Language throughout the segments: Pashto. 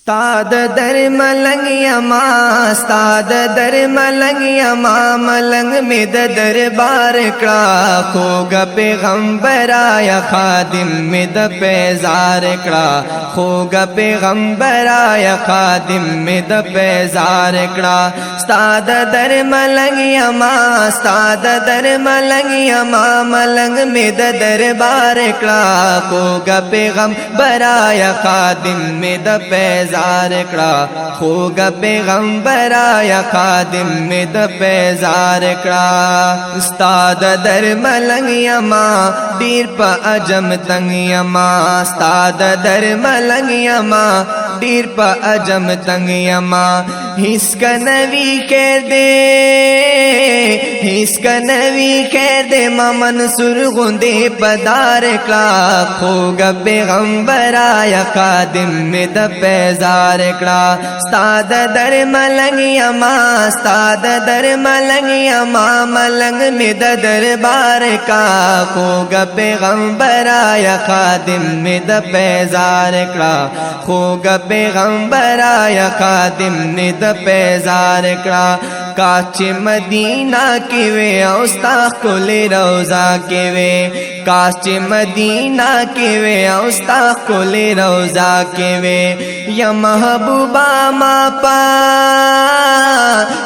استاد در ملنگ یما استاد در ملنگ یما ملنگ می د دربار کړه خوګ پیغمبر آیا خادم می د پیزار کړه خوګ پیغمبر آیا خادم می د پیزار کړه استاد در ملنگ یما استاد در ملنگ یما ملنگ می د دربار کړه خوګ پیغمبر آیا خادم می د پیزار کړه خوګ پیغمبر آیا خادم می د پیزار کړه استاد در ملنګ یما ډیر په عجم تنگ یما استاد در ملنګ یما ډیر په عجم تنگ یما هیڅ کنوي کړ دې هیڅ کنوي کړ دې ما منصور غوندې پدار کړه خوګ پیغمبر آیا خادم می د پیزار کړه استاد در ملنګ یما استاد در ملنګ یما ملنګ می د دربار کا خوګ پیغمبر آیا خادم می د پیزار کړه خوګ پیغمبر آیا خادم می د پیزار کړه کاچ مدینہ کی وے اوستا کل روزہ کی وے کاچ مدینہ کی وے اوستا کل روزہ کی وے یا محبوبہ ما پا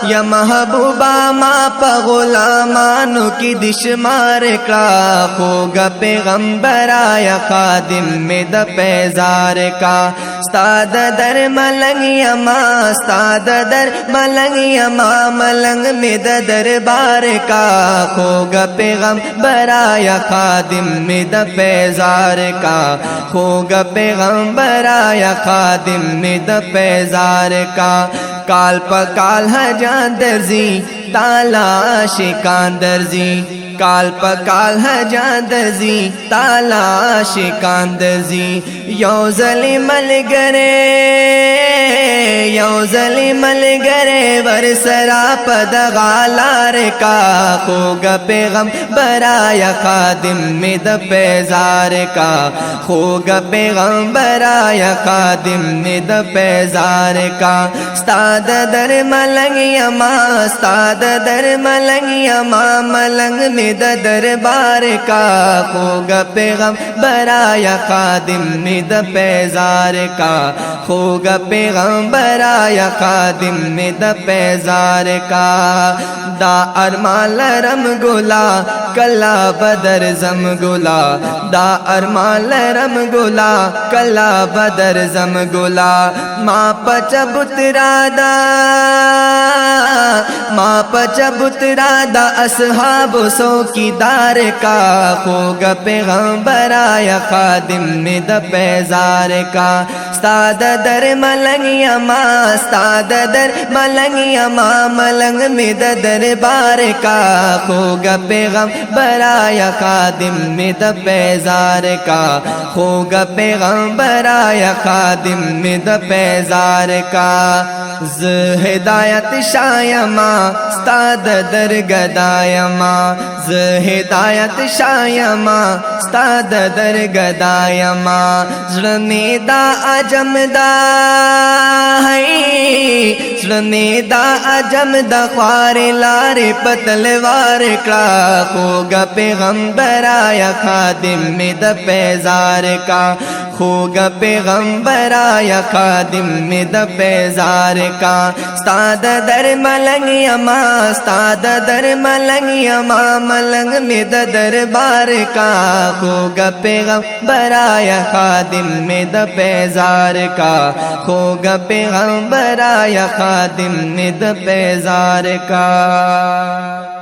یا محبوبہ ما پا غلامانو کی دشمار کړه خوګ پیغمبر آیا خادم می د پیزار کا استاد در ملنګ یما استاد در ملنګ یما ملنګ می د دربار کا خوګ پیغمبر آیا خادم می د پیزار کا خوګ پیغمبر آیا خادم می د پیزار کا کال پکال حجان درزی تالاش کان درزی کال پکال حجان درزی تالاش کان درزی یو ظلی ملګری یو ظلی ملګری ور سرا پد غالار کا خوګ پیغمبر آیا خادم می د پیزار کا خوګ پیغمبر آیا خادم می د پیزار کا استاد در ملنګ یما استاد در ملنګ یما ملنګ می د دربار کا خوګ پیغمبر آیا خادم می د پیزار کا خوګ پیغمبر آیا خادم می د پیزار کا دا ارمان لرم ګلا کلا بدر زم ګلا دا ارمان لرم ګلا کلا بدر زم ګلا ما پچبت رادا ما پچبت رادا اصحاب سو کی دار کا خوګ پیغمبر آیا خادم می د پیزار کا استاد در ملنګ یما استاد در ملنګ یما ملنګ می د دربار کا خوګ پیغمبر آیا خادم می د پیزار کا خوګ پیغمبر آیا خادم می د پیزار کا ز ہدایت شایما استاد در گدایما ز ہدایت شایما استاد در گدایما زړه دا عجم دا ہے زړه دا عجم دا خوار لار پتلوار کړه خوګ پیغمبر آیا خادم می د پیزار کا خوګ پیغمبر آیا خادم می د پیزار کا استاد در ملنګ یما استاد در ملنګ یما ملنګ می د دربار کا خوګ پیغمبر آیا خادم می د پیزار کا خوګ پیغمبر آیا خادم می د پیزار کا